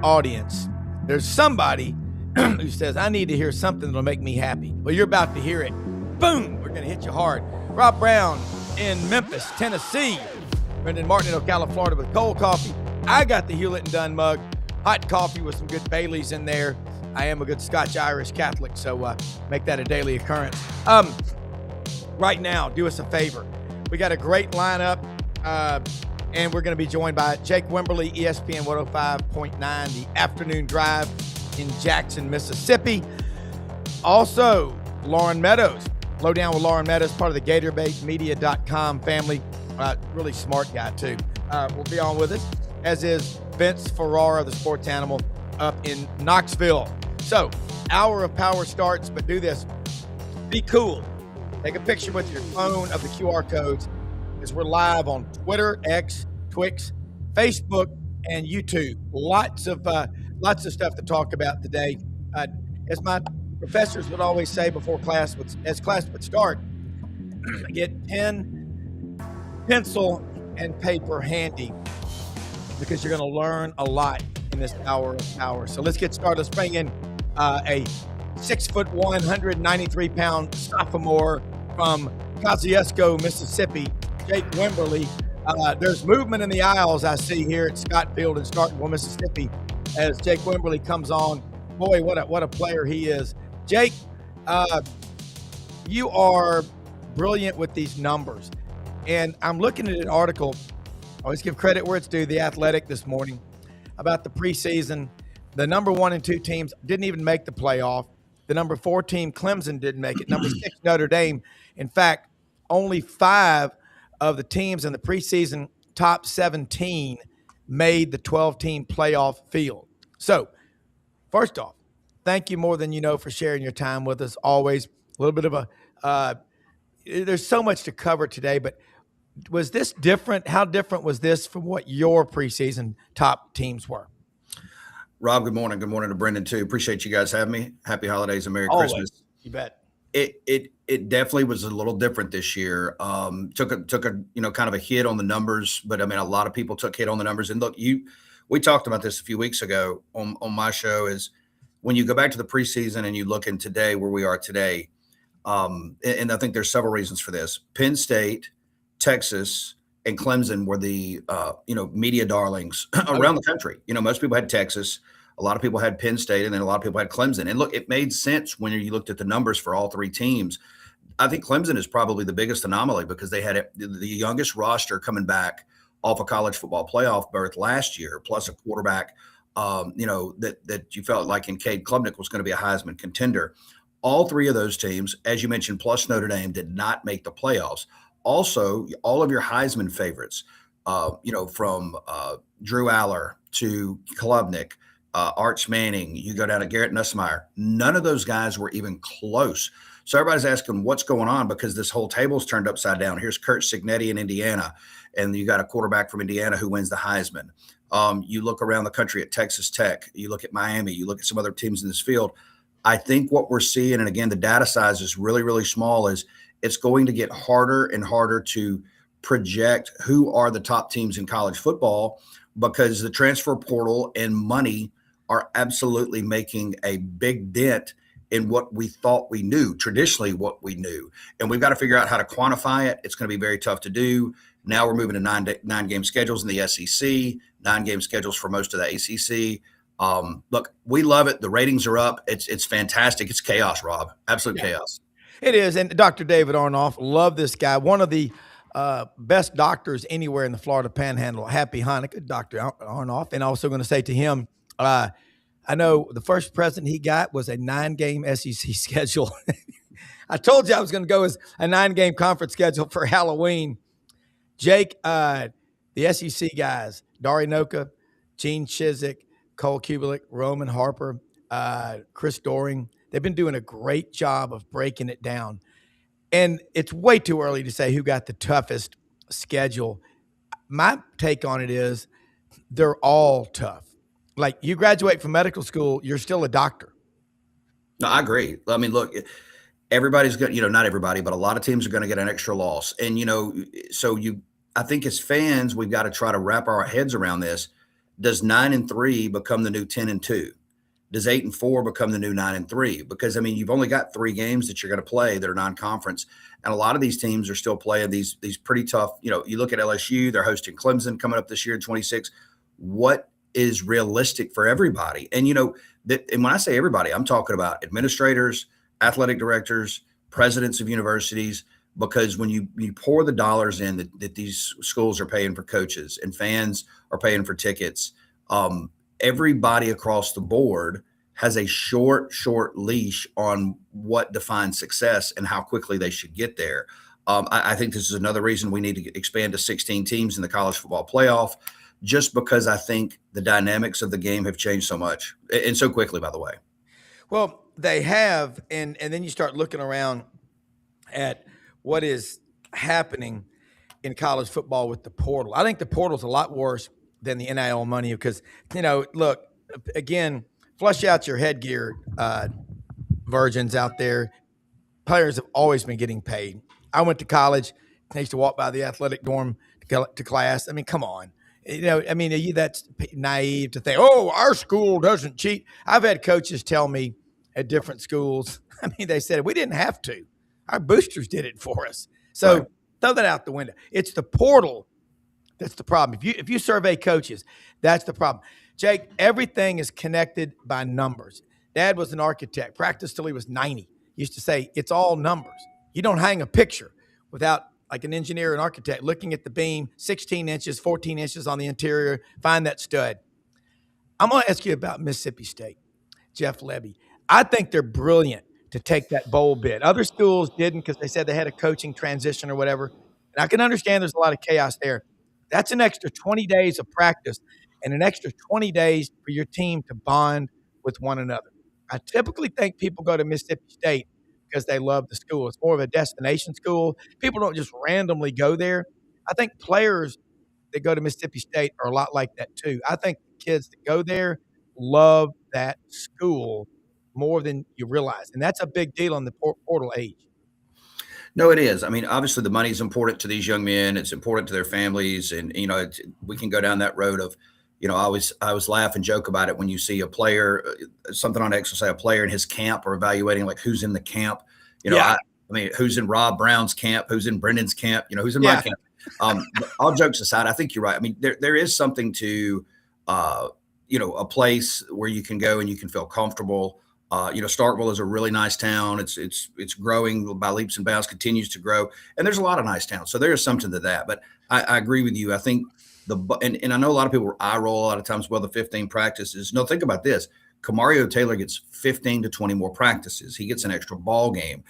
audience, there's somebody who says, I need to hear something that'll make me happy. Well, you're about to hear it. Boom! We're going to hit you hard. Rob Browne in Memphis, Tennessee. Brenden Martin in Ocala, Florida with cold coffee. I got the Hewlett and Dunn mug. Hot coffee with some good Baileys in there. I am a good Scotch-Irish Catholic, so make that a daily occurrence. Right now, do us a favor. We got a great lineup, and we're going to be joined by Jake Wimberly, ESPN 105.9, The Afternoon Drive in Jackson, Mississippi. Also, Loren Meadows. Low Down with Loren Meadows, part of the GatorbaitMedia.com family. Really smart guy, too. Will be on with us, as is Vince Ferrara, the sports animal, up in Knoxville. So, hour of power starts, but do this. Be cool. Take a picture with your phone of the QR codes, because we're live on Twitter, X, Twix, Facebook, and YouTube. Lots of stuff to talk about today. As my professors would always say before class would start, get pen, pencil, and paper handy, because you're going to learn a lot in this hour of power. So let's get started. Let's bring in a 6'1", 193-pound sophomore from Kosciuszko, Mississippi, Jake Wimberly. There's movement in the aisles I see here at Scott Field in Starkville, Mississippi, as Jake Wimberly comes on. Boy, what a player he is. Jake, you are brilliant with these numbers. And I'm looking at an article, I always give credit where it's due, The Athletic this morning, about the preseason. The number 1 and 2 teams didn't even make the playoff. The number 4 team, Clemson, didn't make it. Number 6, Notre Dame. In fact, only 5 of the teams in the preseason top 17 made the 12-team playoff field. So, first off, thank you more than you know for sharing your time with us. Always a little bit of there's so much to cover today, but was this different? How different was this from what your preseason top teams were? Rob, good morning. Good morning to Brenden too. Appreciate you guys having me. Happy holidays and Merry Always. Christmas. You bet. It definitely was a little different this year. Took a kind of a hit on the numbers, but I mean a lot of people took hit on the numbers. And look, we talked about this a few weeks ago on my show. Is when you go back to the preseason and you look in today where we are today, and I think there's several reasons for this. Penn State, Texas, and Clemson were the media darlings around the country. Most people had Texas, a lot of people had Penn State, and then a lot of people had Clemson. And look, it made sense when you looked at the numbers for all 3 teams. I think Clemson is probably the biggest anomaly because they had the youngest roster coming back off a college football playoff berth last year, plus a quarterback, that you felt like in Cade Klubnik was going to be a Heisman contender. All 3 of those teams, as you mentioned, plus Notre Dame, did not make the playoffs. Also, all of your Heisman favorites, from Drew Aller to Klubnik, Arch Manning, you go down to Garrett Nussmeier, none of those guys were even close. So everybody's asking what's going on because this whole table's turned upside down. Here's Curt Cignetti in Indiana, and you got a quarterback from Indiana who wins the Heisman. You look around the country at Texas Tech, you look at Miami, you look at some other teams in this field. I think what we're seeing, and again, the data size is really, really small, is it's going to get harder and harder to project who are the top teams in college football because the transfer portal and money are absolutely making a big dent in what we thought we knew, traditionally what we knew. And we've got to figure out how to quantify it. It's going to be very tough to do. Now we're moving to nine-game schedules in the SEC, 9-game schedules for most of the ACC. Look, we love it. The ratings are up. It's fantastic. It's chaos, Rob. Absolute chaos. It is. And Dr. David Arnoff, love this guy. One of the best doctors anywhere in the Florida Panhandle. Happy Hanukkah, Dr. Arnoff. And also going to say to him, I know the first present he got was a 9-game SEC schedule. I told you I was going to go as a 9-game conference schedule for Halloween. Jake, the SEC guys, Dari Noka, Gene Chizik, Cole Kubelik, Roman Harper, Chris Doring, they've been doing a great job of breaking it down. And it's way too early to say who got the toughest schedule. My take on it is they're all tough. Like, you graduate from medical school, you're still a doctor. No, I agree. I mean, look, everybody's going to, not everybody, but a lot of teams are going to get an extra loss. And, I think as fans, we've got to try to wrap our heads around this. Does 9-3 become the new 10-2? Does 8-4 become the new 9-3? Because I mean, you've only got 3 games that you're going to play that are non-conference, and a lot of these teams are still playing these pretty tough. You know, you look at LSU; they're hosting Clemson coming up this year in 26. What is realistic for everybody? And you know, and when I say everybody, I'm talking about administrators, athletic directors, presidents of universities. Because when you pour the dollars in that these schools are paying for coaches and fans are paying for tickets, everybody across the board has a short leash on what defines success and how quickly they should get there. I think this is another reason we need to expand to 16 teams in the college football playoff, just because I think the dynamics of the game have changed so much and so quickly, by the way. Well, they have, and then you start looking around at what is happening in college football with the portal. I think the portal is a lot worse than the NIL money because, you know, look, again, flush out your headgear, virgins out there. Players have always been getting paid. I went to college. I used to walk by the athletic dorm to class. I mean, come on. You know, I mean, that's naive to think, oh, our school doesn't cheat. I've had coaches tell me at different schools, I mean, they said, we didn't have to. Our boosters did it for us. So Right. Throw that out the window. It's the portal that's the problem. If you survey coaches, that's the problem. Jake, everything is connected by numbers. Dad was an architect, practiced till he was 90. He used to say, it's all numbers. You don't hang a picture without, like an engineer and architect, looking at the beam, 16 inches, 14 inches on the interior, find that stud. I'm going to ask you about Mississippi State, Jeff Lebby. I think they're brilliant to take that bowl bid. Other schools didn't because they said they had a coaching transition or whatever. And I can understand there's a lot of chaos there. That's an extra 20 days of practice and an extra 20 days for your team to bond with one another. I typically think people go to Mississippi State because they love the school. It's more of a destination school. People don't just randomly go there. I think players that go to Mississippi State are a lot like that too. I think the kids that go there love that school more than you realize. And that's a big deal in the portal age. No, it is. I mean, obviously the money is important to these young men. It's important to their families. And, you know, we can go down that road of, you know, I always laugh and joke about it when you see a player, something on X will say a player in his camp or evaluating like who's in the camp. You know, Yeah. I mean, who's in Rob Browne's camp, who's in Brendan's camp, you know, who's in my camp. But all jokes aside, I think you're right. I mean, there is something to, you know, a place where you can go and you can feel comfortable. You know, Starkville is a really nice town. It's growing by leaps and bounds, continues to grow, and there's a lot of nice towns. So there is something to that. But I agree with you. I think and I know a lot of people eye roll a lot of times. Well, the 15 practices. No, think about this. Kamario Taylor gets 15 to 20 more practices. He gets an extra ball game.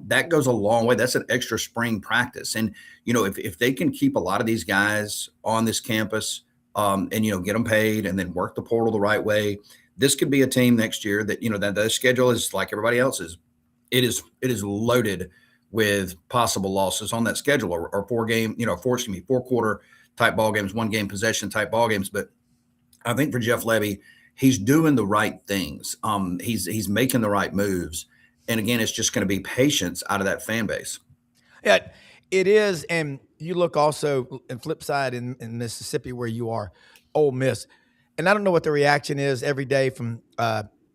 That goes a long way. That's an extra spring practice. And you know, if they can keep a lot of these guys on this campus, and you know, get them paid, and then work the portal the right way. This could be a team next year that, you know, that the schedule is like everybody else's. It is loaded with possible losses on that schedule or 4 quarter type ball games, 1 game possession type ball games. But I think for Jeff Lebby, he's doing the right things. He's making the right moves. And again, it's just going to be patience out of that fan base. Yeah, it is. And you look also in flip side in Mississippi where you are, Ole Miss. And I don't know what the reaction is every day from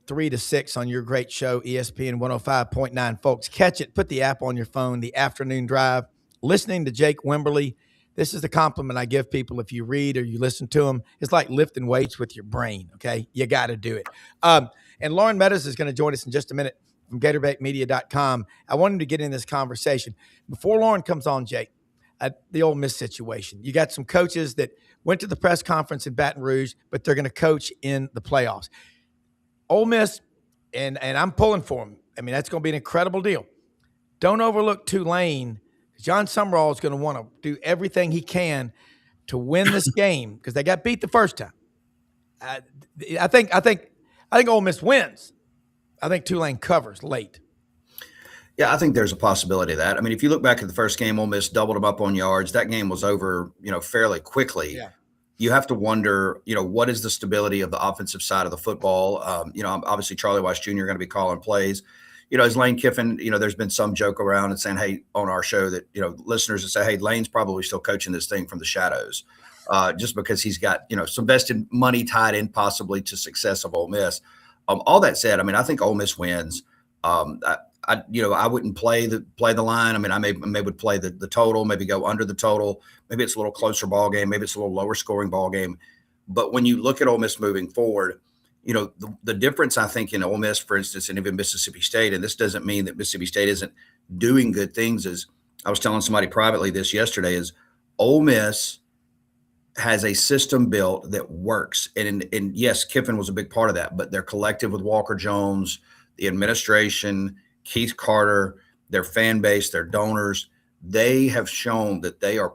3 to 6 on your great show, ESPN 105.9. Folks, catch it. Put the app on your phone, the afternoon drive. Listening to Jake Wimberly, this is the compliment I give people if you read or you listen to them. It's like lifting weights with your brain, okay? You got to do it. And Loren Meadows is going to join us in just a minute from GatorbaitMedia.com. I want him to get in this conversation. Before Loren comes on, Jake, the Ole Miss situation. You got some coaches that went to the press conference in Baton Rouge, but they're going to coach in the playoffs. Ole Miss, and I'm pulling for them. I mean, that's going to be an incredible deal. Don't overlook Tulane. John Summerall is going to want to do everything he can to win this game because they got beat the first time. I think Ole Miss wins. I think Tulane covers late. Yeah, I think there's a possibility of that. I mean, if you look back at the first game, Ole Miss doubled them up on yards. That game was over, you know, fairly quickly. Yeah. You have to wonder, you know, what is the stability of the offensive side of the football? You know, obviously Charlie Weiss Jr. going to be calling plays. You know, as Lane Kiffin, you know, there's been some joke around and saying, hey, on our show that, you know, listeners that say, hey, Lane's probably still coaching this thing from the shadows. just because he's got, some vested money tied in possibly to success of Ole Miss. All that said, I mean, I think Ole Miss wins. I wouldn't play the line. I mean, I may would play the total, maybe go under the total. Maybe it's a little closer ball game. Maybe it's a little lower scoring ball game. But when you look at Ole Miss moving forward, the difference, I think, in Ole Miss, for instance, and even Mississippi State, and this doesn't mean that Mississippi State isn't doing good things, is I was telling somebody privately this yesterday, is Ole Miss has a system built that works. And yes, Kiffin was a big part of that, but their collective with Walker Jones, the administration, Keith Carter, their fan base, their donors, they have shown that they are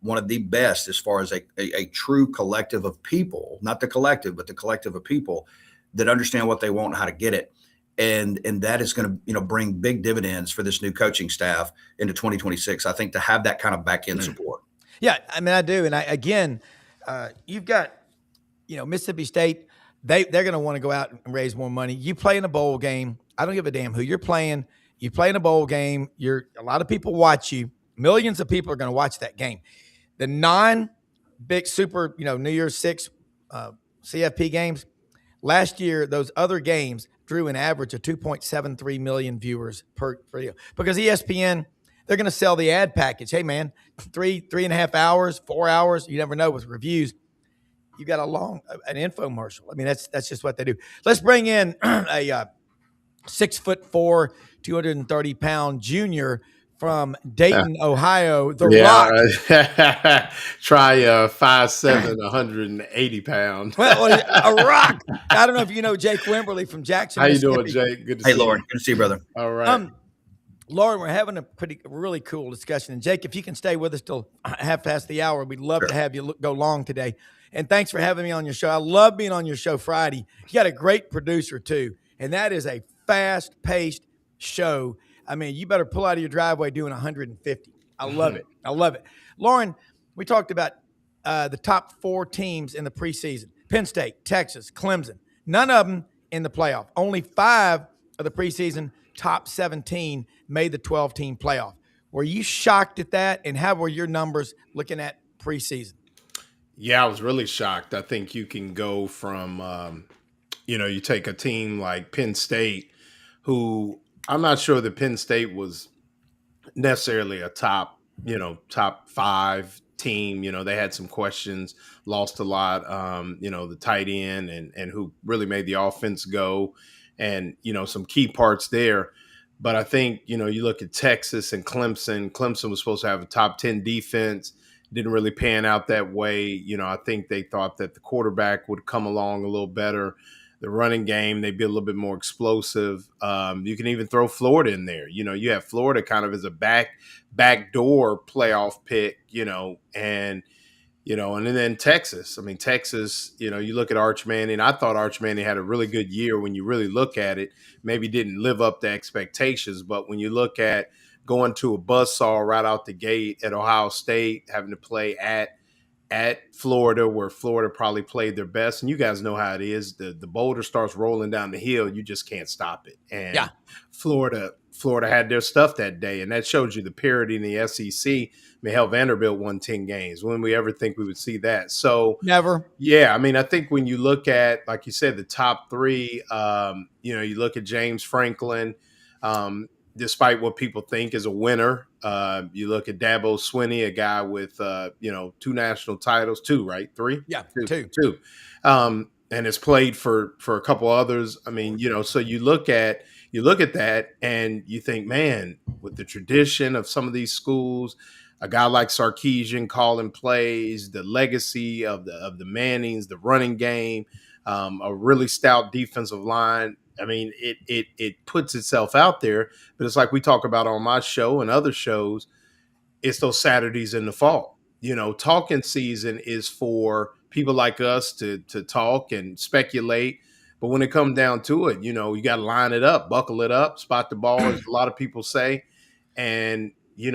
one of the best as far as a true collective of people, not the collective, but the collective of people that understand what they want and how to get it. And that is going to, bring big dividends for this new coaching staff into 2026. I think to have that kind of back end support. Yeah, I mean, I do. And you've got, Mississippi State, they're going to want to go out and raise more money. You play in a bowl game. I don't give a damn who you're playing. You play in a bowl game. A lot of people watch you. Millions of people are going to watch that game. The non-big super, New Year's 6 CFP games, last year, those other games drew an average of 2.73 million viewers per year. Because ESPN, they're going to sell the ad package. Hey, man, 3.5 hours, 4 hours, you never know with reviews. You got an infomercial. I mean, that's just what they do. Let's bring in a 6'4", 230-pound junior from Dayton, Ohio, The Rock. Try 5'7", 180 pounds. Well, a rock. I don't know if you know Jake Wimberly from Jackson. How you doing, Jake? Good to see you. Hey, Loren. Good to see you, brother. All right. Loren, we're having a really cool discussion. And Jake, if you can stay with us till half past the hour, we'd love to have you go long today. And thanks for having me on your show. I love being on your show Friday. You got a great producer too. And that is a fast-paced show. I mean, you better pull out of your driveway doing 150. I love it. I love it. Loren, we talked about the top 4 teams in the preseason. Penn State, Texas, Clemson. None of them in the playoff. Only 5 of the preseason top 17 made the 12-team playoff. Were you shocked at that? And how were your numbers looking at preseason? Yeah, I was really shocked. I think you can go from, you take a team like Penn State, who I'm not sure that Penn State was necessarily a top 5 team. They had some questions, lost a lot, the tight end and who really made the offense go and, some key parts there. But I think, you look at Texas and Clemson. Clemson was supposed to have a top 10 defense. Didn't really pan out that way. I think they thought that the quarterback would come along a little better. The running game, they'd be a little bit more explosive. You can even throw Florida in there. You have Florida kind of as a backdoor playoff pick, and then Texas. I mean, Texas, you look at Arch Manning. I thought Arch Manning had a really good year when you really look at it. Maybe didn't live up to expectations, but when you look at going to a buzzsaw right out the gate at Ohio State, having to play at Florida, where Florida probably played their best. And you guys know how it is. The boulder starts rolling down the hill. You just can't stop it. And yeah. Florida had their stuff that day. And that shows you the parity in the SEC. I mean, hell, Vanderbilt won 10 games. When we ever think we would see that? So never. Yeah. I mean, I think when you look at, like you said, the top 3, you look at James Franklin, despite what people think is a winner. You look at Dabo Swinney, a guy with 2 national titles, 2, right? 3? Yeah, 2. And has played for a couple others. I mean, so you look at that and you think, man, with the tradition of some of these schools, a guy like Sarkisian calling plays, the legacy of the Mannings, the running game, a really stout defensive line. I mean, it puts itself out there, but it's like we talk about on my show and other shows. It's those Saturdays in the fall. Talking season is for people like us to talk and speculate. But when it comes down to it, you got to line it up, buckle it up, spot the ball, as a lot of people say. And, I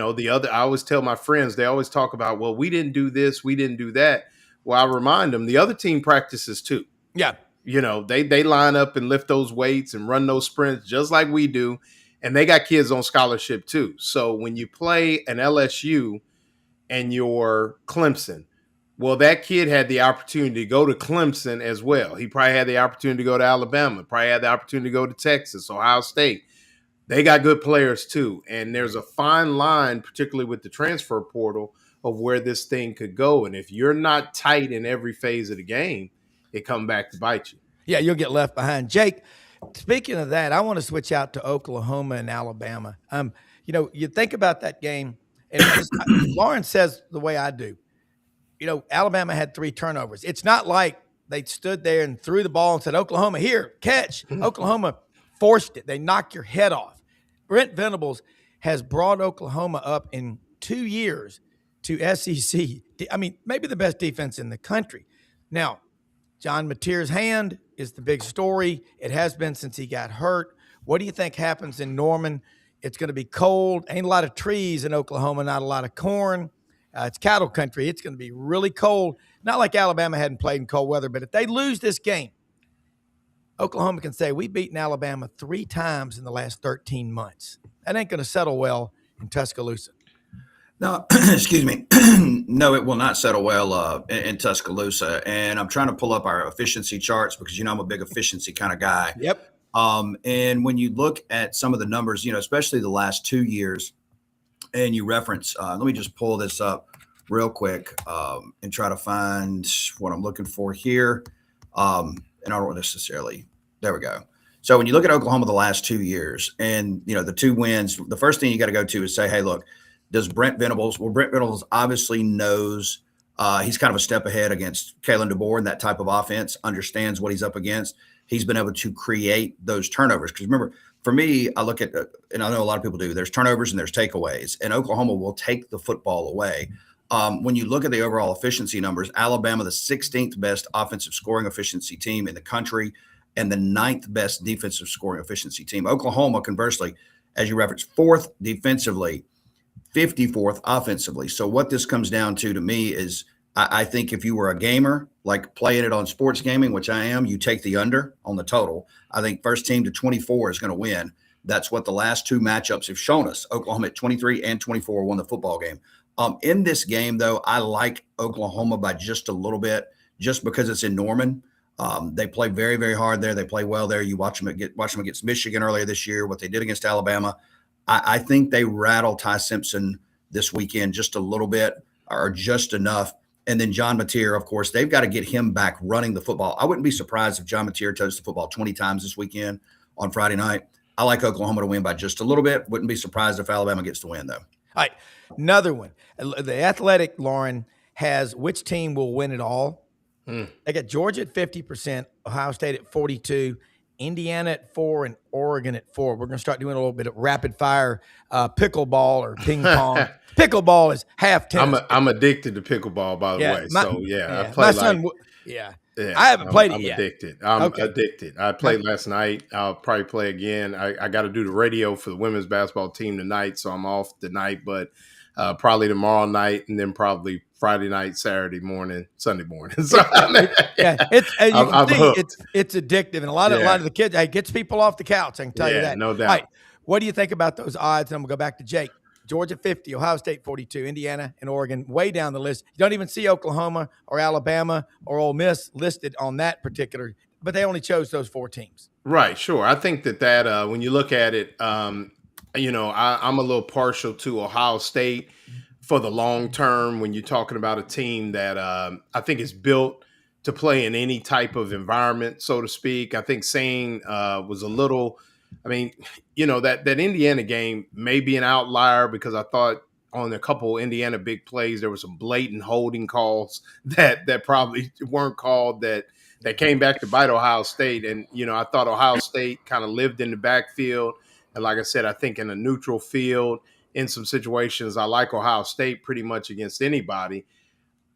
always tell my friends, they always talk about, well, we didn't do this, we didn't do that. Well, I remind them the other team practices too. Yeah. They line up and lift those weights and run those sprints just like we do. And they got kids on scholarship too. So when you play an LSU and you're Clemson, Well, that kid had the opportunity to go to Clemson as well. He probably had the opportunity to go to Alabama, probably had the opportunity to go to Texas, Ohio State. They got good players too. And there's a fine line, particularly with the transfer portal, of where this thing could go. And if you're not tight in every phase of the game, it come back to bite you. Yeah, you'll get left behind. Jake, speaking of that, I want to switch out to Oklahoma and Alabama. You think about that game, and Loren says the way I do. Alabama had 3 turnovers. It's not like they stood there and threw the ball and said, Oklahoma, here, catch. Oklahoma forced it. They knocked your head off. Brent Venables has brought Oklahoma up in 2 years to SEC. I mean, maybe the best defense in the country. Now, John Mateer's hand is the big story. It has been since he got hurt. What do you think happens in Norman? It's going to be cold. Ain't a lot of trees in Oklahoma, not a lot of corn. It's cattle country. It's going to be really cold. Not like Alabama hadn't played in cold weather, but if they lose this game, Oklahoma can say, we've beaten Alabama 3 times in the last 13 months. That ain't going to settle well in Tuscaloosa. No, excuse me. No, it will not settle well in Tuscaloosa. And I'm trying to pull up our efficiency charts because, I'm a big efficiency kind of guy. Yep. And when you look at some of the numbers, especially the last 2 years, and you reference, let me just pull this up real quick and try to find what I'm looking for here. And I don't necessarily, there we go. So when you look at Oklahoma the last 2 years and, the 2 wins, the first thing you got to go to is say, hey, look, does Brent Venables obviously knows he's kind of a step ahead against Kalen DeBoer and that type of offense, understands what he's up against. He's been able to create those turnovers. Because remember, for me, I look at, and I know a lot of people do, there's turnovers and there's takeaways, and Oklahoma will take the football away. When you look at the overall efficiency numbers, Alabama, the 16th best offensive scoring efficiency team in the country, and the 9th best defensive scoring efficiency team. Oklahoma, conversely, as you referenced, 4th defensively, 54th offensively. So what this comes down to me is I think if you were a gamer, like playing it on sports gaming, which I am, you take the under on the total. I think first team to 24 is going to win. That's what the last 2 matchups have shown us. Oklahoma at 23 and 24 won the football game. In this game, though, I like Oklahoma by just a little bit, just because it's in Norman. They play very, very hard there. They play well there. You watch them against Michigan earlier this year, what they did against Alabama. I think they rattle Ty Simpson this weekend just a little bit, or just enough. And then John Mateer, of course, they've got to get him back running the football. I wouldn't be surprised if John Mateer touched the football 20 times this weekend on Friday night. I like Oklahoma to win by just a little bit. Wouldn't be surprised if Alabama gets the win, though. All right, another one. The Athletic, Loren, has which team will win it all. They got Georgia at 50%, Ohio State at 42%, Indiana at 4%, and Oregon at 4%. We're going to start doing a little bit of rapid fire pickleball or ping pong. Pickleball is half tennis. I'm addicted to pickleball, by the way. I play my son. Yeah, I haven't played it yet. I'm addicted. I played last night. I'll probably play again. I got to do the radio for the women's basketball team tonight, so I'm off tonight. But probably tomorrow night, and then probably Friday night, Saturday morning, Sunday morning. So it's addictive, and a lot of the kids. It gets people off the couch. I can tell you that, no doubt. All right, what do you think about those odds? And I'm gonna go back to Jake. Georgia 50, Ohio State 42, Indiana and Oregon way down the list. You don't even see Oklahoma or Alabama or Ole Miss listed on that particular, but they only chose those 4 teams. Right, sure. I think that when you look at it, I'm a little partial to Ohio State for the long term when you're talking about a team that I think is built to play in any type of environment, so to speak. I think Sane was a little – that Indiana game may be an outlier because I thought on a couple Indiana big plays, there were some blatant holding calls that probably weren't called that came back to bite Ohio State. And, I thought Ohio State kind of lived in the backfield. And like I said, I think in a neutral field, in some situations, I like Ohio State pretty much against anybody.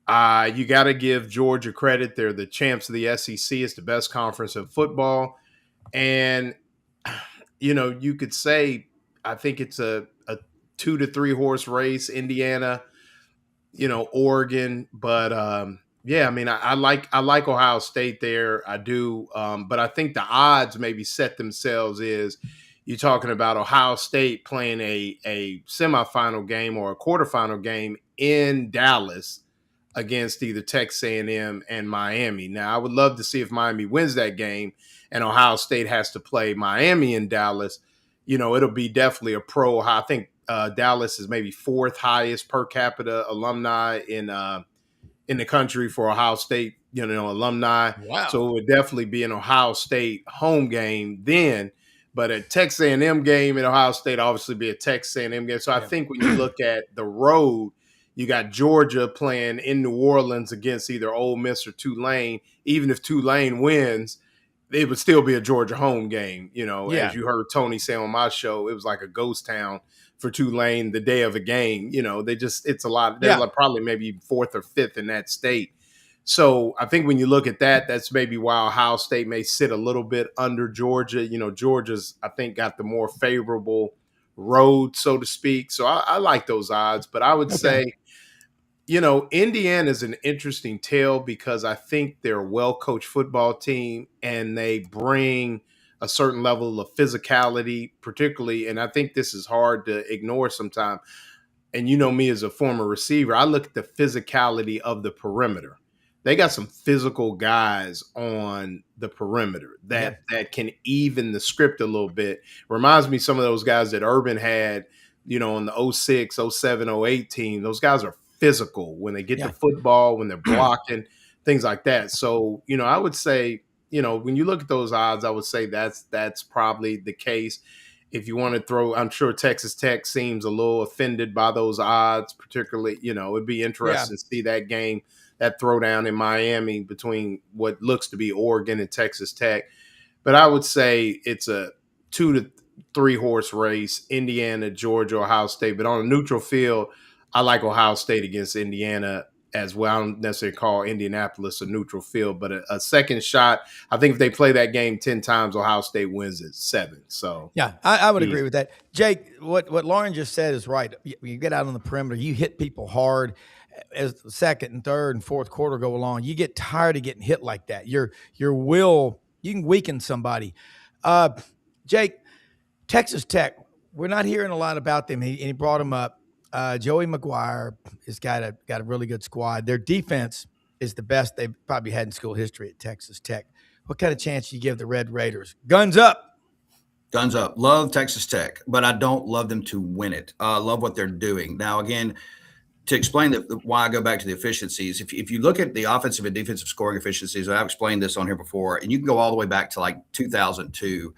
You got to give Georgia credit. They're the champs of the SEC. It's the best conference in football. And you could say, I think it's a 2 to 3 horse race, Indiana, Oregon. But I like Ohio State there. I do. But I think the odds maybe set themselves is you're talking about Ohio State playing a semifinal game or a quarterfinal game in Dallas against either Texas A&M and Miami. Now, I would love to see if Miami wins that game and Ohio State has to play Miami in Dallas. It'll be definitely a pro. I think Dallas is maybe fourth highest per capita alumni in the country for Ohio State, alumni. Wow. So it would definitely be an Ohio State home game then. But a Texas A&M game in Ohio State obviously be a Texas A&M game. So I think when you look at the road, you got Georgia playing in New Orleans against either Ole Miss or Tulane. Even if Tulane wins, it would still be a Georgia home game. As you heard Tony say on my show, it was like a ghost town for Tulane the day of a game. It's a lot. They're like probably maybe fourth or fifth in that state. So I think when you look at that, that's maybe why Ohio State may sit a little bit under Georgia. Georgia's, I think, got the more favorable road, so to speak. So I like those odds, but I would say, Indiana is an interesting tale because I think they're a well-coached football team and they bring a certain level of physicality, particularly, and I think this is hard to ignore sometimes. And me as a former receiver, I look at the physicality of the perimeter. They got some physical guys on the perimeter that can even the script a little bit. Reminds me of some of those guys that Urban had, on the 06, 07, 08 team. Those guys are physical when they get the football, when they're blocking, things like that. So, I would say, when you look at those odds, I would say that's probably the case. If you want to throw, I'm sure Texas Tech seems a little offended by those odds, particularly, it'd be interesting to see that game, that throwdown in Miami between what looks to be Oregon and Texas Tech. But I would say it's a 2 to 3 horse race, Indiana, Georgia, Ohio State. But on a neutral field, I like Ohio State against Indiana as well. I don't necessarily call Indianapolis a neutral field, but a second shot. I think if they play that game 10 times, Ohio State wins it 7. So I would agree with that. Jake, what Loren just said is right. You get out on the perimeter, you hit people hard. As the second and third and fourth quarter go along, you get tired of getting hit like that. Your will, you can weaken somebody. Jake, Texas Tech, we're not hearing a lot about them. He brought him up. Joey McGuire has got a really good squad. Their defense is the best they've probably had in school history at Texas Tech. What kind of chance do you give the Red Raiders? Guns up. Guns up. Love Texas Tech, but I don't love them to win it. I love what they're doing. Now, again, to explain why I go back to the efficiencies, if you look at the offensive and defensive scoring efficiencies, I've explained this on here before, and you can go all the way back to like 2002.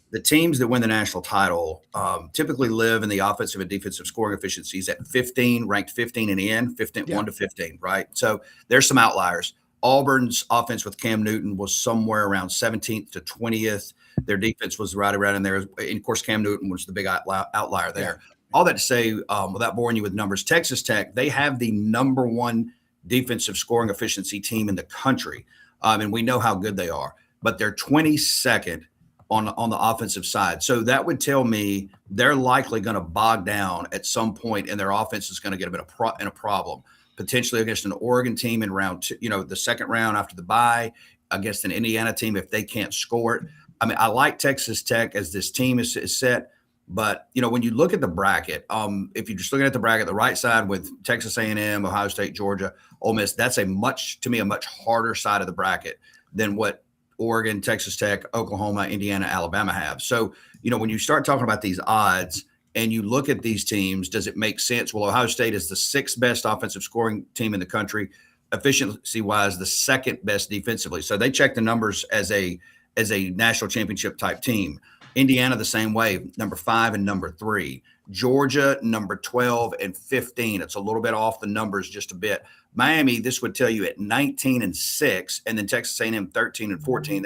The teams that win the national title typically live in the offensive and defensive scoring efficiencies at 15, ranked 15 and in, 1 to 15, right? So there's some outliers. Auburn's offense with Cam Newton was somewhere around 17th to 20th. Their defense was right around in there. And of course, Cam Newton was the big outlier there. All that to say, without boring you with numbers, Texas Tech, they have the number 1 defensive scoring efficiency team in the country. And we know how good they are, but they're 22nd on the offensive side. So that would tell me they're likely going to bog down at some point and their offense is going to get a bit in a problem, potentially against an Oregon team in round 2, the second round after the bye, against an Indiana team if they can't score it. I mean, I like Texas Tech as this team is set. But, when you look at the bracket, if you're just looking at the bracket, the right side with Texas A&M, Ohio State, Georgia, Ole Miss, that's a much harder side of the bracket than what Oregon, Texas Tech, Oklahoma, Indiana, Alabama have. So, when you start talking about these odds and you look at these teams, does it make sense? Well, Ohio State is the 6th best offensive scoring team in the country, efficiency-wise, the 2nd best defensively. So they check the numbers as a national championship type team. Indiana, the same way, number 5 and number 3. Georgia, number 12 and 15. It's a little bit off the numbers just a bit. Miami, this would tell you at 19 and 6, and then Texas A&M 13 and 14.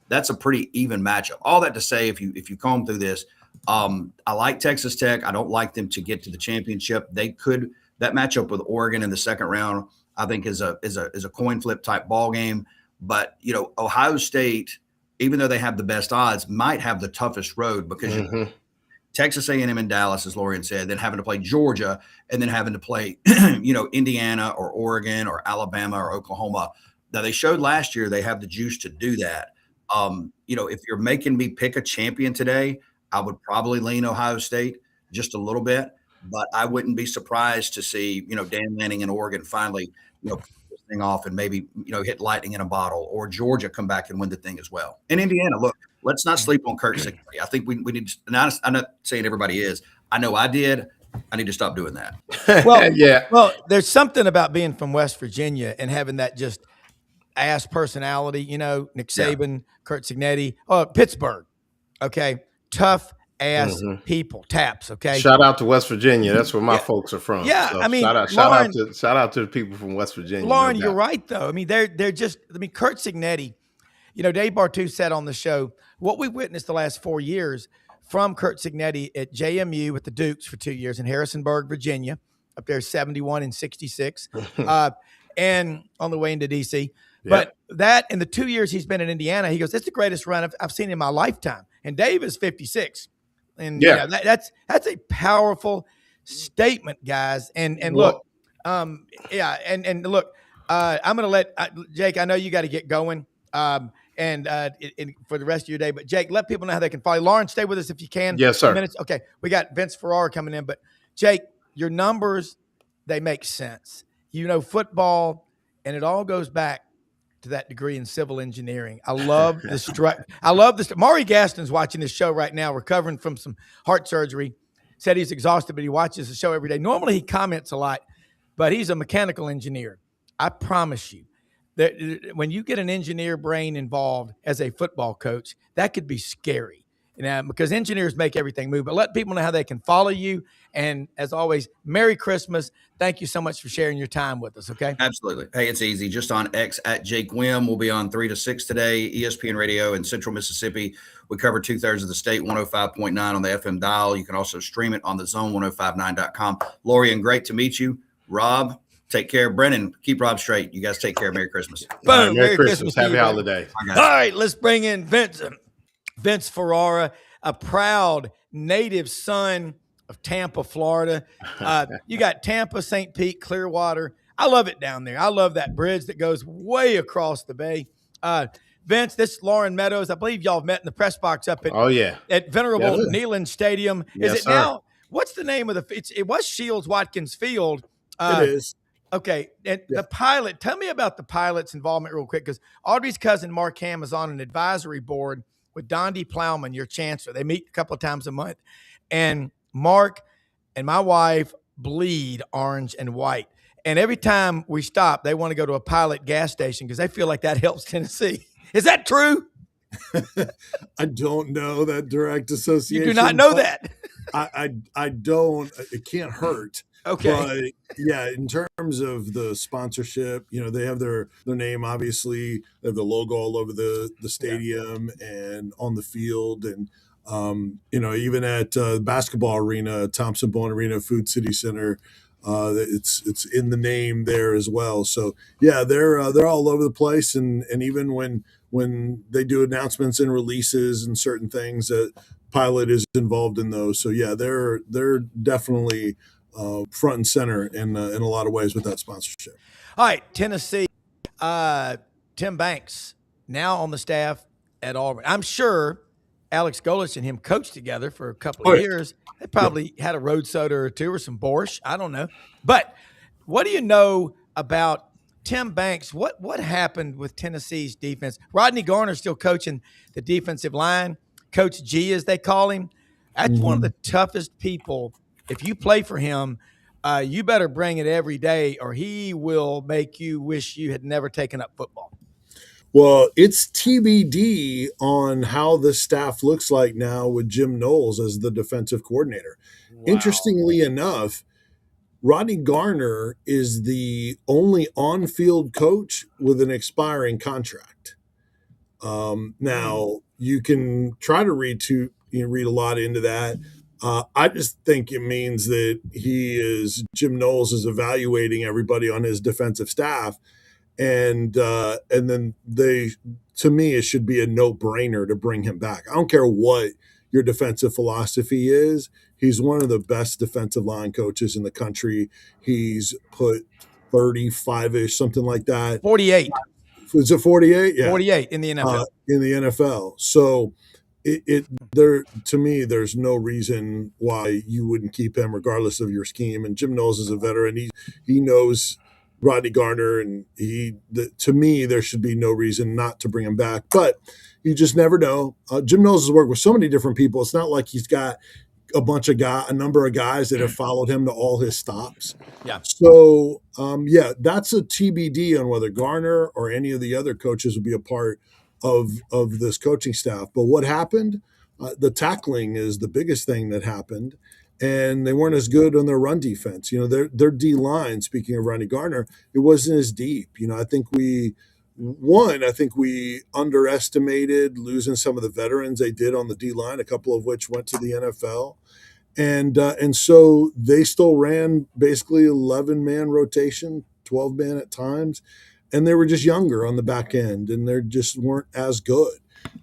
That's a pretty even matchup. All that to say, if you comb through this, I like Texas Tech. I don't like them to get to the championship. They could. That matchup with Oregon in the second round, I think, is a coin flip type ball game. But Ohio State, even though they have the best odds, might have the toughest road because Texas A&M and Dallas, as Loren said, then having to play Georgia and then having to play, Indiana or Oregon or Alabama or Oklahoma. Now, they showed last year they have the juice to do that. If you're making me pick a champion today, I would probably lean Ohio State just a little bit. but I wouldn't be surprised to see, Dan Lanning in Oregon finally, pull this thing off and maybe, hit lightning in a bottle, or Georgia come back and win the thing as well. In Indiana, look, let's not sleep on Kurt Signetti. I think we need to, and I'm not saying everybody is. I know I did. I need to stop doing that. Well, yeah. Well, there's something about being from West Virginia and having that just ass personality, Nick Saban, Kurt Signetti, Pittsburgh. Okay. Tough ass people, Taps. Okay. Shout out to West Virginia. That's where my folks are from. Yeah. So I mean, shout out to the people from West Virginia. Lauren, you're right though. I mean, they're just, Kurt Signetti, Dave Bartu said on the show, what we witnessed the last 4 years from Kurt Signetti at JMU with the Dukes for 2 years in Harrisonburg, Virginia, up there 71 and 66, and on the way into DC. But that in the 2 years he's been in Indiana, he goes, that's the greatest run I've seen in my lifetime. And Dave is 56. And that's a powerful statement, guys. And look, and look, I'm going to let Jake, I know you got to get going. And for the rest of your day. But Jake, let people know how they can follow. Lauren, stay with us if you can. Yes, sir. Minutes. Okay, we got Vince Ferrara coming in. But Jake, your numbers, they make sense. Football, and it all goes back to that degree in civil engineering. I love the I love this. Maury Gaston's watching this show right now, recovering from some heart surgery. Said he's exhausted, but he watches the show every day. Normally he comments a lot, but he's a mechanical engineer. I promise you, that when you get an engineer brain involved as a football coach, that could be scary. Because engineers make everything move. But let people know how they can follow you. And as always, Merry Christmas. Thank you so much for sharing your time with us, okay? Absolutely. Hey, it's easy. Just on X at Jake Wim. We'll be on 3 to 6 today, ESPN Radio in Central Mississippi. We cover 2/3 of the state, 105.9 on the FM dial. You can also stream it on the zone1059.com. Lorian, great to meet you. Rob, take care. Brenden, keep Rob straight. You guys take care. Merry Christmas. Boom. Merry Christmas. Happy holiday. All right, let's bring in Vince Ferrara, a proud native son of Tampa, Florida. You got Tampa, St. Pete, Clearwater. I love it down there. I love that bridge that goes way across the bay. Vince, this is Loren Meadows. I believe y'all have met in the press box up at Venerable Neyland Stadium. Yes, is it now? What's the name of it was Shields Watkins Field. It is. Okay. And the pilot, tell me about the pilot's involvement real quick, because Audrey's cousin Mark Ham is on an advisory board with Dondi Plowman, your chancellor. They meet a couple of times a month. And Mark and my wife bleed orange and white. And every time we stop, they want to go to a pilot gas station because they feel like that helps Tennessee. Is that true? I don't know that direct association. You do not know that. I don't. It can't hurt. Okay. But yeah, in terms of the sponsorship, they have their name, obviously. They have the logo all over the stadium and on the field. And, even at basketball arena, Thompson Bowen Arena, Food City Center, it's in the name there as well. So yeah, they're all over the place. And even when they do announcements and releases and certain things, that Pilot is involved in those. So yeah, they're definitely front and center in a lot of ways with that sponsorship. All right, Tennessee. Tim Banks now on the staff at Auburn. I'm sure Alex Golich and him coached together for a couple of years. They probably had a road soda or two or some borscht. I don't know. But what do you know about Tim Banks? What happened with Tennessee's defense? Rodney Garner's still coaching the defensive line. Coach G, as they call him. That's one of the toughest people. If you play for him, you better bring it every day, or he will make you wish you had never taken up football. Well, it's TBD on how the staff looks like now with Jim Knowles as the defensive coordinator. Wow. Interestingly enough, Rodney Garner is the only on-field coach with an expiring contract. Now, you can try to read a lot into that. I just think it means that Jim Knowles is evaluating everybody on his defensive staff. And then to me, it should be a no-brainer to bring him back. I don't care what your defensive philosophy is. He's one of the best defensive line coaches in the country. He's put 35-ish, something like that. 48. Is it 48? Yeah. 48 in the NFL. In the NFL. So it there to me, there's no reason why you wouldn't keep him regardless of your scheme. And Jim Knowles is a veteran. He knows Rodney Garner, and to me, there should be no reason not to bring him back. But you just never know. Jim Knowles has worked with so many different people. It's not like he's got a number of guys that have followed him to all his stops. Yeah. So, that's a TBD on whether Garner or any of the other coaches would be a part of this coaching staff. But what happened? The tackling is the biggest thing that happened, and they weren't as good on their run defense. Their D line. Speaking of Ronnie Garner, it wasn't as deep. I think we underestimated losing some of the veterans they did on the D line, a couple of which went to the NFL. And so they still ran basically 11-man rotation, 12-man at times, and they were just younger on the back end, and they just weren't as good.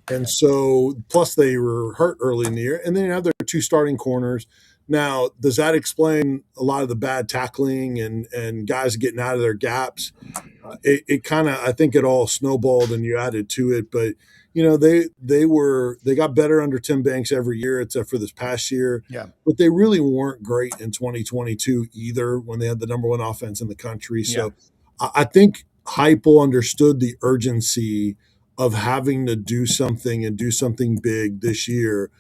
And so, plus they were hurt early in the year, and then you have their 2 starting corners. Now, does that explain a lot of the bad tackling and guys getting out of their gaps? It kind of, I think it all snowballed and you added to it, but they got better under Tim Banks every year except for this past year. Yeah. But they really weren't great in 2022 either when they had the number 1 offense in the country. So I think Heupel understood the urgency of having to do something and do something big this year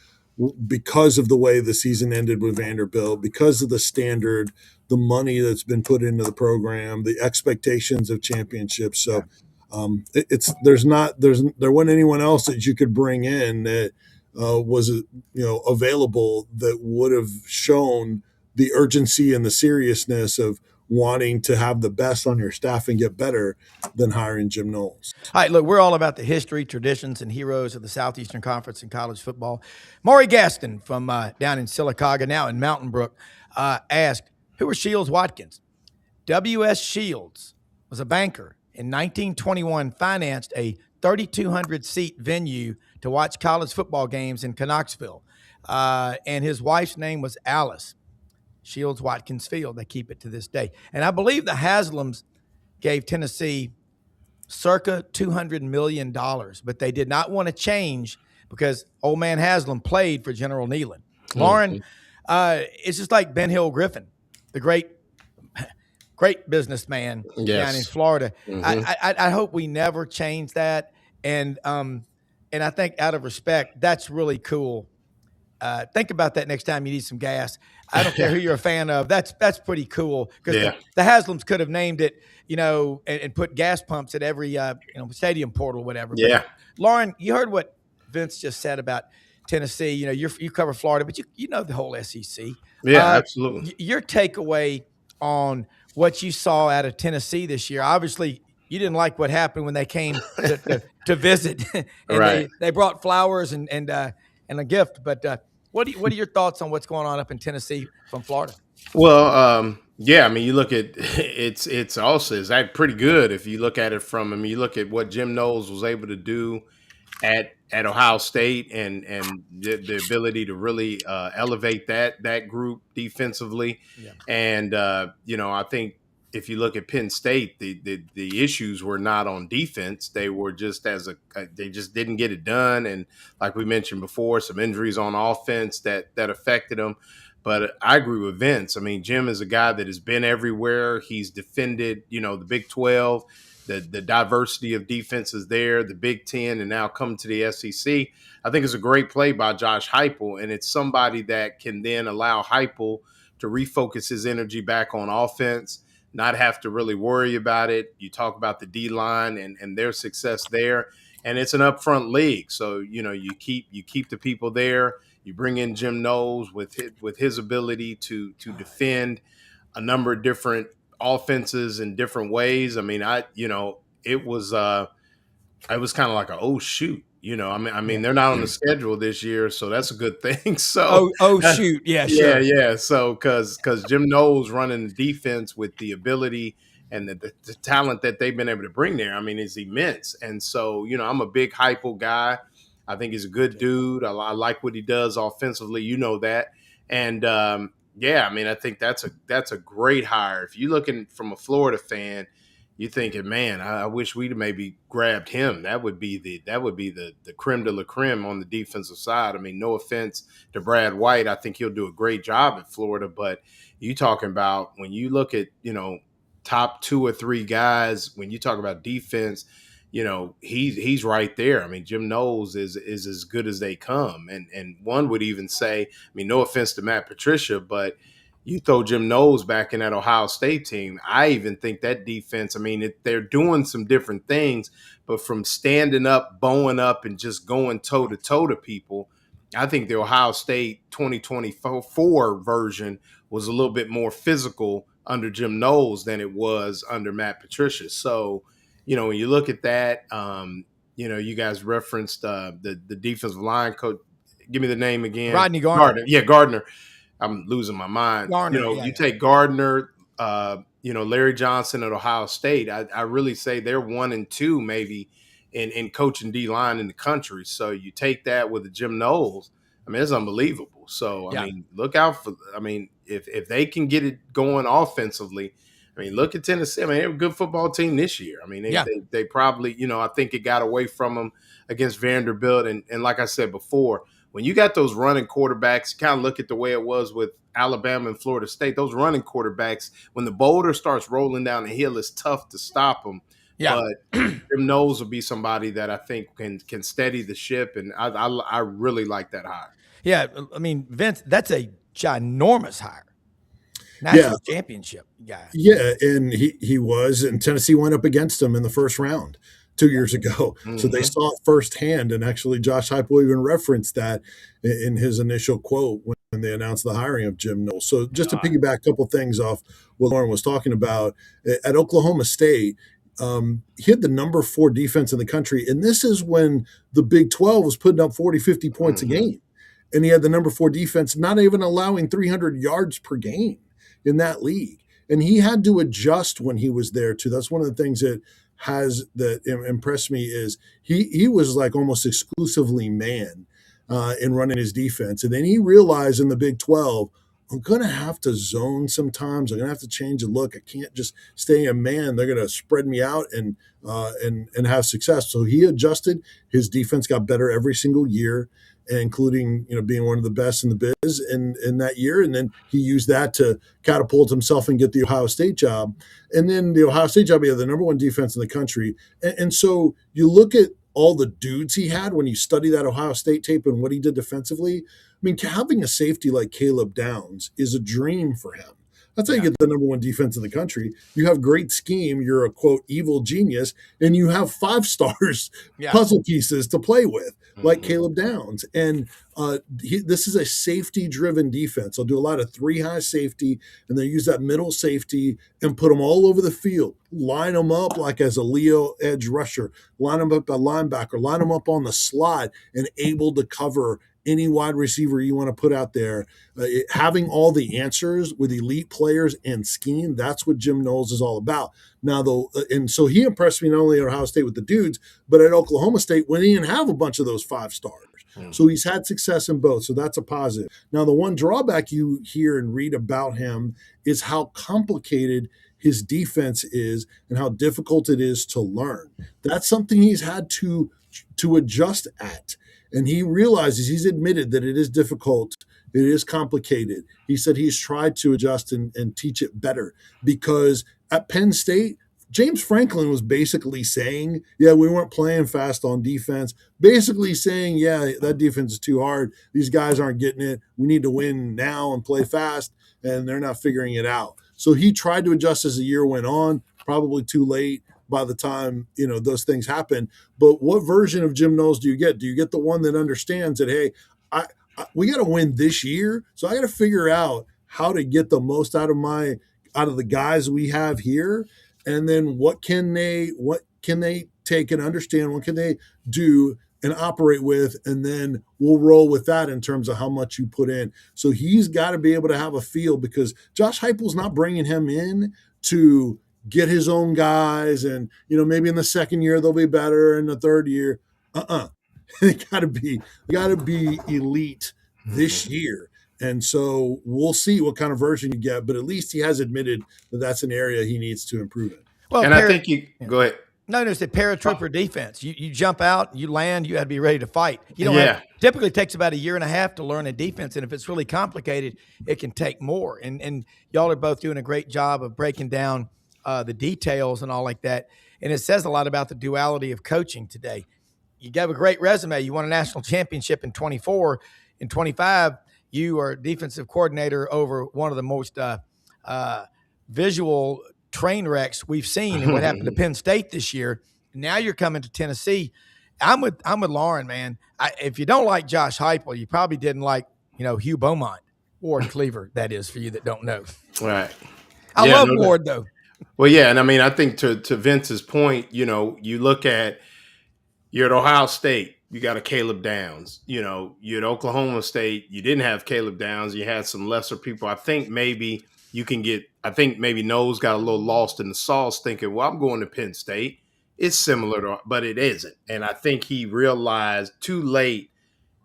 because of the way the season ended with Vanderbilt, because of the standard, the money that's been put into the program, the expectations of championships. So there wasn't anyone else that you could bring in that was available that would have shown the urgency and the seriousness of wanting to have the best on your staff and get better than hiring Jim Knowles. All right, look, we're all about the history, traditions, and heroes of the Southeastern Conference in college football. Maury Gaston from down in Sylacauga, now in Mountain Brook, asked, who are Shields Watkins? W.S. Shields was a banker. In 1921, financed a 3,200-seat venue to watch college football games in Knoxville. And his wife's name was Alice. Shields Watkins Field. They keep it to this day. And I believe the Haslams gave Tennessee circa $200 million, but they did not want to change because old man Haslam played for General Neyland. Loren, it's just like Ben Hill Griffin, the great businessman down in Florida. I hope we never change that. And I think out of respect, that's really cool. Think about that next time you need some gas. I don't care who you're a fan of. That's pretty cool because the Haslams could have named it, and put gas pumps at every stadium portal, whatever. Yeah. But Loren, you heard what Vince just said about Tennessee. You cover Florida, but you know the whole SEC. Yeah, absolutely. Your takeaway on what you saw out of Tennessee this year. Obviously, you didn't like what happened when they came to visit, and right. they brought flowers and a gift. But what are your thoughts on what's going on up in Tennessee from Florida? Well, you look at it's also is that pretty good if you look at it from. You look at what Jim Knowles was able to do at Ohio State and the ability to really elevate that group defensively. Yeah. And I think if you look at Penn State, the issues were not on defense. They were just they just didn't get it done. And like we mentioned before, some injuries on offense that affected them. But I agree with Vince. I mean, Jim is a guy that has been everywhere. He's defended, the Big 12, the diversity of defenses there, the Big 10, and now come to the SEC. I think it's a great play by Josh Heupel, and it's somebody that can then allow Heupel to refocus his energy back on offense, not have to really worry about it. You talk about the D-line and their success there, and it's an upfront league. So, you keep the people there. You bring in Jim Knowles with his ability to defend a number of different offenses in different ways. I mean, it was kind of like oh shoot, they're not on the schedule this year, so that's a good thing. So shoot, yeah, sure, yeah. So because Jim Knowles running the defense with the ability and the talent that they've been able to bring there, is immense. And so I'm a big Heupel guy. I think he's a good dude. I like what he does offensively. That. And I think that's a great hire. If you're looking from a Florida fan, you thinking, man, I wish we'd maybe grabbed him. That would be the creme de la creme on the defensive side. I mean, no offense to Brad White, I think he'll do a great job at Florida, but you talking about when you look at top 2 or 3 guys, when you talk about defense, he's right there. I mean, Jim Knowles is as good as they come, and one would even say, I mean, no offense to Matt Patricia, but you throw Jim Knowles back in that Ohio State team, I even think that defense, I mean, they're doing some different things, but from standing up, bowing up, and just going toe-to-toe to people, I think the Ohio State 2024 version was a little bit more physical under Jim Knowles than it was under Matt Patricia. So, when you look at that, you guys referenced the defensive line coach. Give me the name again. Rodney Gardner. Yeah, Gardner. I'm losing my mind. Gardner, You take Gardner, Larry Johnson at Ohio State. I really say they're 1 and 2 maybe in coaching D-line in the country. So you take that with the Jim Knowles. I mean, it's unbelievable. So, I mean, look out for – I mean, if they can get it going offensively, I mean, look at Tennessee. I mean, they're a good football team this year. I mean, they probably – I think it got away from them against Vanderbilt. And like I said before, when you got those running quarterbacks, kind of look at the way it was with Alabama and Florida State, those running quarterbacks, when the boulder starts rolling down the hill, it's tough to stop them. Yeah. But Jim Knowles will be somebody that I think can steady the ship, and I really like that hire. Yeah, I mean, Vince, that's a ginormous hire. National championship guy. Yeah, and he was, and Tennessee went up against him in the first round 2 years ago. Mm-hmm. So they saw it firsthand, and actually Josh Heupel even referenced that in his initial quote when they announced the hiring of Jim Knowles. So just to piggyback a couple things off what Loren was talking about, at Oklahoma State, he had the number 4 defense in the country, and this is when the Big 12 was putting up 40, 50 points a game. And he had the number 4 defense, not even allowing 300 yards per game in that league. And he had to adjust when he was there too. That's one of the things that impressed me is he was like almost exclusively man in running his defense. And then he realized in the Big 12, I'm going to have to zone sometimes. I'm going to have to change the look. I can't just stay a man. They're going to spread me out and have success. So he adjusted. His defense got better every single year, including being one of the best in the biz in that year. And then he used that to catapult himself and get the Ohio State job. And then the Ohio State job, he had the number 1 defense in the country. And so you look at all the dudes he had when you study that Ohio State tape and what he did defensively. I mean, having a safety like Caleb Downs is a dream for him. That's how you get the number 1 defense in the country. You have great scheme. You're a, quote, evil genius, and you have 5 stars puzzle pieces to play with, like Caleb Downs. And this is a safety-driven defense. They'll do a lot of 3-high safety, and they use that middle safety and put them all over the field. Line them up like as a Leo edge rusher. Line them up a linebacker. Line them up on the slot and able to cover any wide receiver you want to put out there. Having all the answers with elite players and scheme, that's what Jim Knowles is all about. Now, though, and so he impressed me not only at Ohio State with the dudes, but at Oklahoma State when he didn't have a bunch of those 5 stars. So he's had success in both. So that's a positive. Now, the one drawback you hear and read about him is how complicated his defense is and how difficult it is to learn. That's something he's had to adjust at. And he realizes, he's admitted that it is difficult. It is complicated. He said he's tried to adjust and teach it better because at Penn State, James Franklin was basically saying, we weren't playing fast on defense. Basically saying, that defense is too hard. These guys aren't getting it. We need to win now and play fast, and they're not figuring it out. So he tried to adjust as the year went on, probably too late by the time, those things happen. But what version of Jim Knowles do you get? Do you get the one that understands that, hey, we got to win this year, so I got to figure out how to get the most out of the guys we have here, and then what can they take and understand, what can they do and operate with, and then we'll roll with that in terms of how much you put in. So he's got to be able to have a feel, because Josh Heupel's not bringing him in to get his own guys, and maybe in the second year they'll be better, in the third year, they gotta be elite this year. And so we'll see what kind of version you get, but at least he has admitted that that's an area he needs to improve in. Well, And I think you go ahead. No, it's a paratrooper defense. You jump out, you land, you got to be ready to fight. You don't Yeah. have, typically it takes about a year and a half to learn a defense, and if it's really complicated, it can take more. And y'all are both doing a great job of breaking down the details and all like that. And it says a lot about the duality of coaching today. You have a great resume. You won a national championship in 24. In 25, you are defensive coordinator over one of the most visual train wrecks we've seen and what happened to Penn State this year. Now you're coming to Tennessee. I'm with Loren, man. If you don't like Josh Heupel, you probably didn't like, Hugh Beaumont, Ward Cleaver, that is, for you that don't know. Right. I love Ward, though. Well, yeah, and I mean, I think to Vince's point, you look at, you're at Ohio State, you got a Caleb Downs. You're at Oklahoma State, you didn't have Caleb Downs, you had some lesser people. I think maybe Knowles got a little lost in the sauce thinking, well, I'm going to Penn State. It's similar but it isn't. And I think he realized too late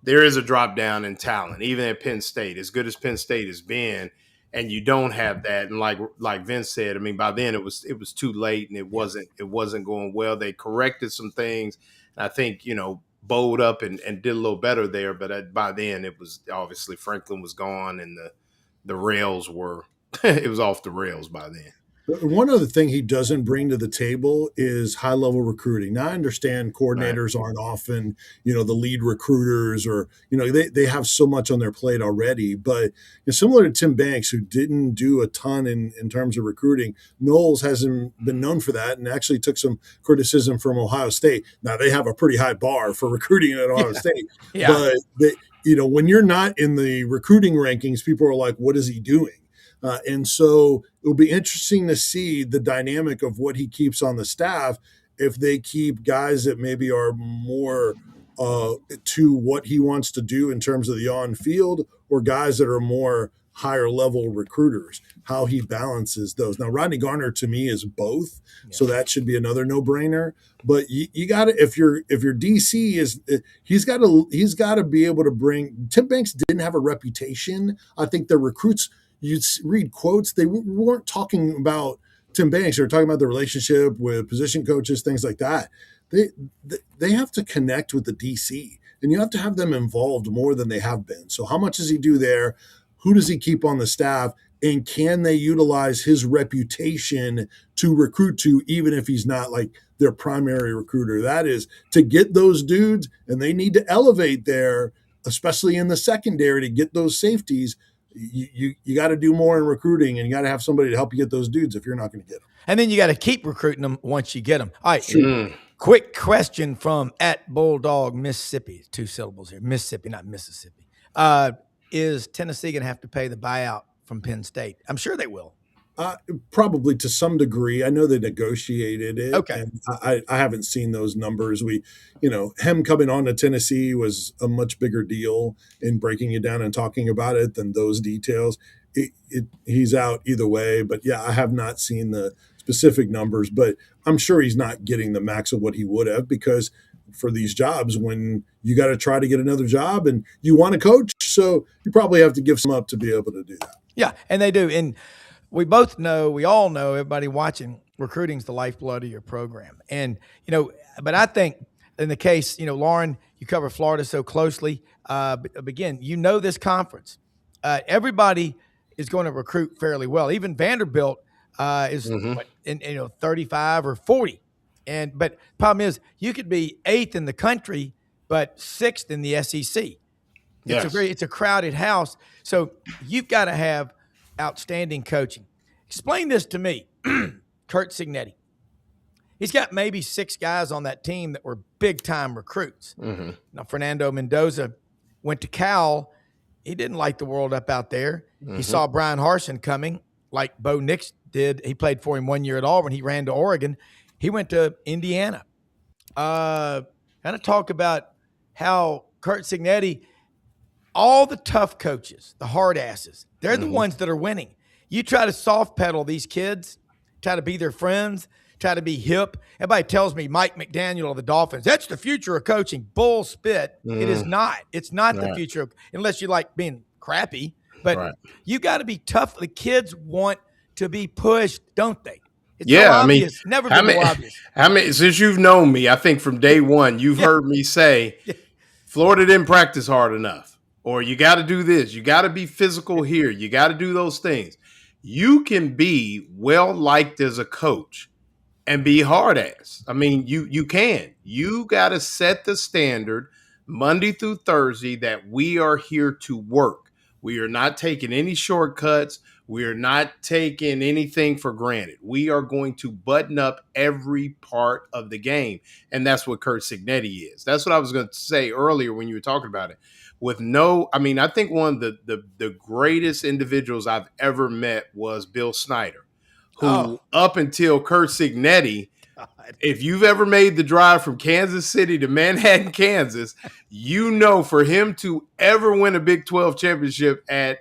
there is a drop down in talent, even at Penn State, as good as Penn State has been. And you don't have that. And like Vince said, I mean, by then it was too late and it wasn't going well. They corrected some things. And I think, bowled up and did a little better there. But by then it was obviously Franklin was gone and the rails were it was off the rails by then. One other thing he doesn't bring to the table is high-level recruiting. Now, I understand coordinators aren't often, the lead recruiters or, they have so much on their plate already. But similar to Tim Banks, who didn't do a ton in terms of recruiting, Knowles hasn't been known for that and actually took some criticism from Ohio State. Now, they have a pretty high bar for recruiting at Ohio State. Yeah. But, when you're not in the recruiting rankings, people are like, what is he doing? And so it'll be interesting to see the dynamic of what he keeps on the staff if they keep guys that maybe are more to what he wants to do in terms of the on-field or guys that are more higher-level recruiters, how he balances those. Now, Rodney Garner, to me, is both, so that should be another no-brainer. But you got to, if your DC is, he's got to be able to bring. Tim Banks didn't have a reputation. I think the recruits. You'd read quotes. They weren't talking about Tim Banks. They were talking about the relationship with position coaches, things like that. They have to connect with the DC, and you have to have them involved more than they have been. So how much does he do there? Who does he keep on the staff? And can they utilize his reputation to recruit to, even if he's not like their primary recruiter? That is to get those dudes, and they need to elevate there, especially in the secondary, to get those safeties. You got to do more in recruiting, and you got to have somebody to help you get those dudes if you're not going to get them. And then you got to keep recruiting them once you get them. All right. Quick question from @Bulldog Mississippi. 2 syllables here. Mississippi, not Mississippi. Is Tennessee going to have to pay the buyout from Penn State? I'm sure they will. Probably to some degree. I know they negotiated it. Okay. And I haven't seen those numbers. Him coming on to Tennessee was a much bigger deal in breaking it down and talking about it than those details. He's out either way. But yeah, I have not seen the specific numbers, but I'm sure he's not getting the max of what he would have, because for these jobs, when you got to try to get another job and you want to coach, so you probably have to give some up to be able to do that. Yeah, and they do. And we all know, everybody watching, recruiting's the lifeblood of your program. And, but I think in the case, Loren, you cover Florida so closely. But again, this conference. Everybody is going to recruit fairly well. Even Vanderbilt is 35 or 40. But problem is, you could be 8th in the country, but 6th in the SEC. It's a crowded house. So you've got to have outstanding coaching. Explain this to me. Curt Cignetti. He's got maybe 6 guys on that team that were big-time recruits. Now, Fernando Mendoza went to Cal. He didn't like the world up out there. He saw Brian Harsin coming, like Bo Nix did. He played for him 1 year at Auburn. He ran to Oregon. He went to Indiana. Kind of talk about how Curt Cignetti, all the tough coaches, the hard asses, they're the ones that are winning. You try to soft pedal these kids, try to be their friends, try to be hip. Everybody tells me Mike McDaniel of the Dolphins, that's the future of coaching. Bull spit. It is not. It's not the future, unless you like being crappy. But you got to be tough. The kids want to be pushed, don't they? It's so Yeah, I mean, obvious. Never how been more many, obvious. how many, since you've known me, I think from day one, you've Yeah. heard me say, Yeah. Florida didn't practice hard enough, or you got to do this, you got to be physical here, you got to do those things. You can be well liked as a coach and be hard ass. I mean, you can. You got to set the standard Monday through Thursday that we are here to work. We are not taking any shortcuts. We are not taking anything for granted. We are going to button up every part of the game. And that's what Curt Cignetti is. That's what I was going to say earlier when you were talking about it. I think one of the greatest individuals I've ever met was Bill Snyder, who up until Curt Cignetti, if you've ever made the drive from Kansas City to Manhattan, Kansas, you know for him to ever win a Big 12 championship at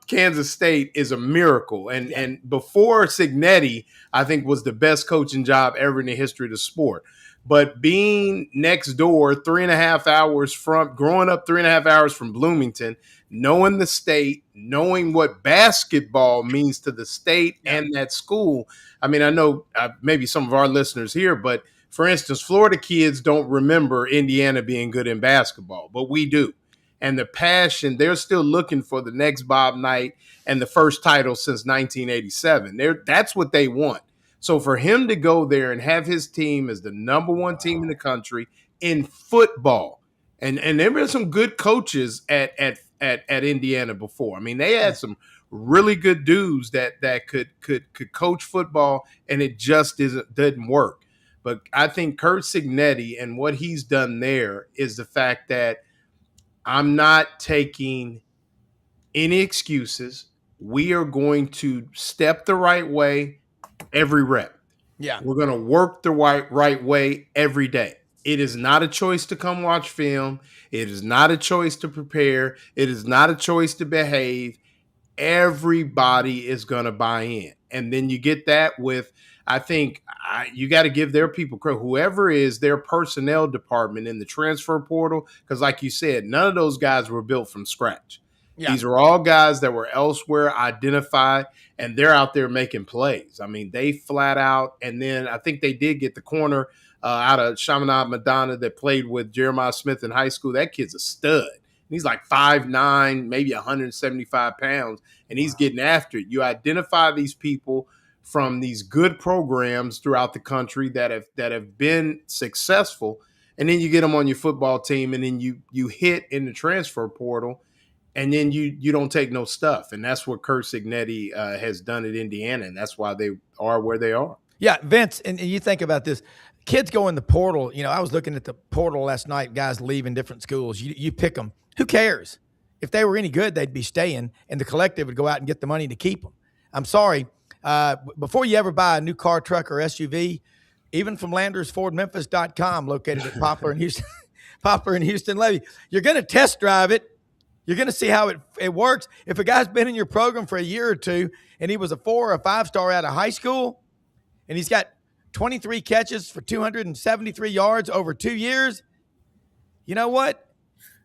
Kansas State is a miracle. And before Cignetti, I think was the best coaching job ever in the history of the sport. But being next door, growing up 3.5 hours from Bloomington, knowing the state, knowing what basketball means to the state and that school. I mean, I know maybe some of our listeners here, but for instance, Florida kids don't remember Indiana being good in basketball, but we do. And the passion, they're still looking for the next Bob Knight and the first title since 1987. That's what they want. So for him to go there and have his team as the number one team in the country in football, and there were some good coaches at Indiana before. I mean, they had some really good dudes that could coach football, and it just didn't work. But I think Curt Cignetti and what he's done there is the fact that I'm not taking any excuses. We are going to step the right way every rep. Yeah. We're going to work the right way every day. It is not a choice to come watch film. It is not a choice to prepare. It is not a choice to behave. Everybody is going to buy in. And then you get that with, I think you got to give their people credit, whoever is their personnel department in the transfer portal, because like you said, none of those guys were built from scratch. Yeah. These are all guys that were elsewhere identified, and they're out there making plays. I mean, they flat out, and then I think they did get the corner out of Chaminade Madonna that played with Jeremiah Smith in high school. That kid's a stud. He's like 5'9", maybe 175 pounds, and he's getting after it. You identify these people from these good programs throughout the country that have been successful, and then you get them on your football team, and then you hit in the transfer portal, and then you don't take no stuff. And that's what Curt Cignetti has done at Indiana, and that's why they are where they are. Yeah, Vince, and you think about this. Kids go in the portal. You know, I was looking at the portal last night, guys leaving different schools. You pick them. Who cares? If they were any good, they'd be staying, and the collective would go out and get the money to keep them. I'm sorry. Before you ever buy a new car, truck, or SUV, even from LandersFordMemphis.com, located at Poplar and Houston Levy, you're going to test drive it. You're going to see how it works. If a guy's been in your program for a year or two and he was a 4 or a 5-star out of high school and he's got 23 catches for 273 yards over 2 years, you know what?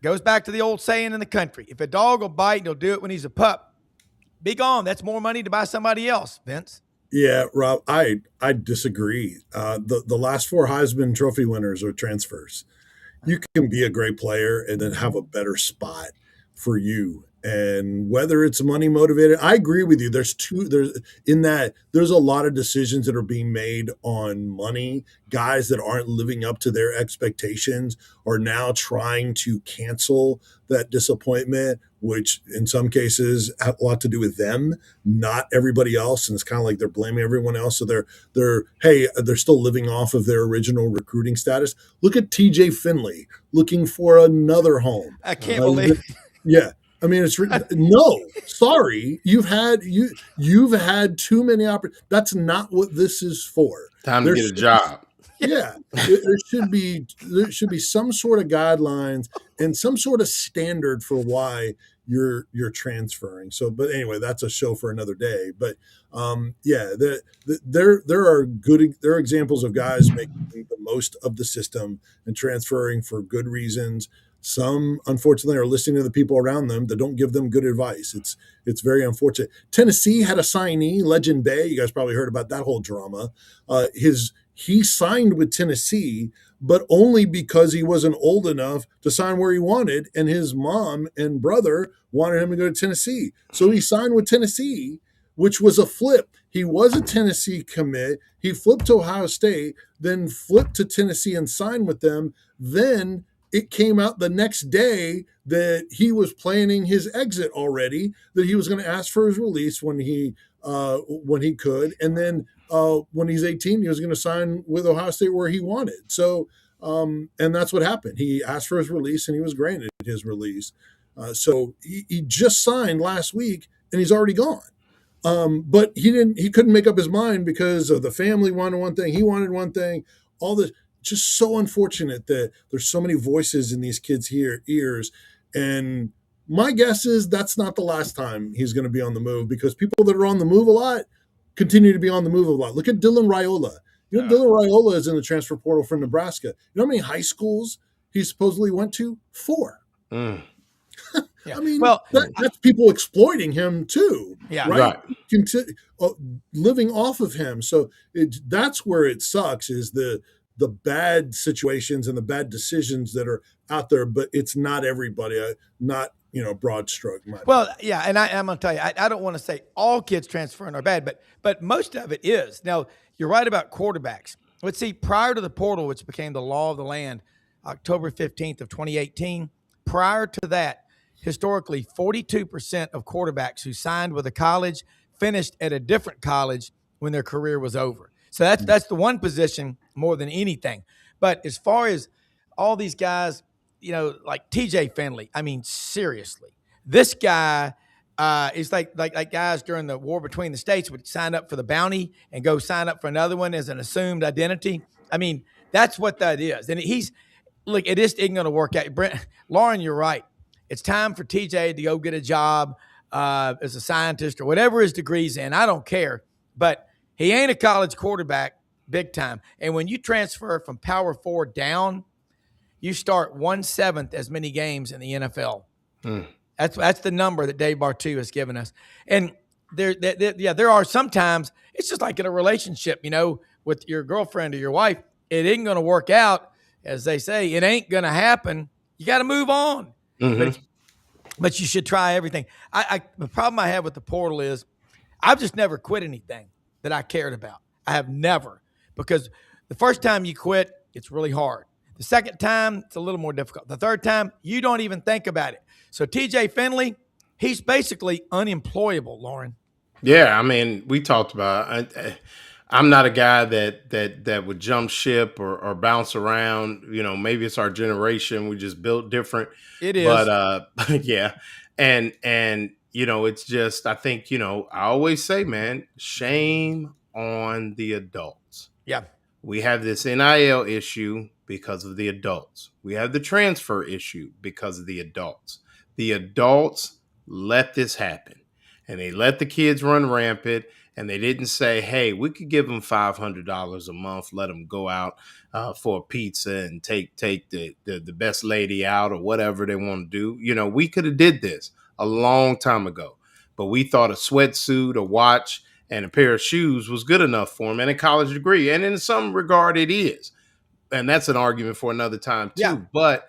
Goes back to the old saying in the country. If a dog will bite, he'll do it when he's a pup. Be gone. That's more money to buy somebody else, Vince. Yeah, Rob, I disagree. The last 4 Heisman Trophy winners are transfers. You can be a great player and then have a better spot for you. And whether it's money motivated, I agree with you. There's a lot of decisions that are being made on money. Guys that aren't living up to their expectations are now trying to cancel that disappointment, which in some cases have a lot to do with them, not everybody else. And it's kind of like they're blaming everyone else. So they're still living off of their original recruiting status. Look at TJ Finley looking for another home. I can't believe it. Yeah. I mean, it's no. Sorry, you've had too many opportunities. That's not what this is for. Time to get a job. Yeah, there should be some sort of guidelines and some sort of standard for why you're transferring. So, but anyway, that's a show for another day. But there are examples of guys making the most of the system and transferring for good reasons. Some, unfortunately, are listening to the people around them that don't give them good advice. It's very unfortunate. Tennessee had a signee, Legend Bay. You guys probably heard about that whole drama. He signed with Tennessee, but only because he wasn't old enough to sign where he wanted, and his mom and brother wanted him to go to Tennessee. So he signed with Tennessee, which was a flip. He was a Tennessee commit. He flipped to Ohio State, then flipped to Tennessee and signed with them. Then it came out the next day that he was planning his exit already, that he was going to ask for his release when he could. And then when he's 18, he was going to sign with Ohio State where he wanted. So, and that's what happened. He asked for his release and he was granted his release. So he just signed last week and he's already gone. But he couldn't make up his mind because of the family wanted one thing. He wanted one thing, all this. Just so unfortunate that there's so many voices in these kids' ears. And my guess is that's not the last time he's going to be on the move, because people that are on the move a lot continue to be on the move a lot. Look at Dylan Raiola. Dylan Raiola is in the transfer portal from Nebraska. You know how many high schools he supposedly went to? 4. Yeah. I mean, that's people exploiting him too. Yeah. Right. Living off of him. So that's where it sucks, is the bad situations and the bad decisions that are out there, but it's not everybody, not, broad stroke. Well, yeah. And I'm going to tell you, I don't want to say all kids transferring are bad, but most of it is. Now, you're right about quarterbacks. Let's see, prior to the portal, which became the law of the land, October 15th of 2018, prior to that, historically, 42% of quarterbacks who signed with a college finished at a different college when their career was over. So that's the one position more than anything. But as far as all these guys, like TJ Finley, I mean, seriously, this guy is like guys during the war between the states would sign up for the bounty and go sign up for another one as an assumed identity. I mean, that's what that is. And it just isn't going to work out. Loren, you're right. It's time for TJ to go get a job as a scientist or whatever his degree's in. I don't care. But he ain't a college quarterback big time. And when you transfer from Power 4 down, you start 1/7 as many games in the NFL. That's the number that Dave Bartu has given us. And there are sometimes it's just like in a relationship, with your girlfriend or your wife. It ain't going to work out, as they say. It ain't going to happen. You got to move on. Mm-hmm. But you should try everything. The problem I have with the portal is I've just never quit anything that I cared about. I have never, because the first time you quit, it's really hard. The second time, it's a little more difficult. The third time, you don't even think about it. So TJ Finley, he's basically unemployable, Loren. Yeah, I mean, we talked about I'm not a guy that would jump ship or bounce around. Maybe it's our generation. We just built different. It is. But yeah. And it's just, I think, I always say, man, shame on the adults. Yeah. We have this NIL issue because of the adults. We have the transfer issue because of the adults. The adults let this happen, and they let the kids run rampant, and they didn't say, hey, we could give them $500 a month, let them go out for a pizza and take the best lady out or whatever they want to do. We could have did this a long time ago, but we thought a sweatsuit, a watch, and a pair of shoes was good enough for them, and a college degree. And in some regard, it is. And that's an argument for another time, too. Yeah. But,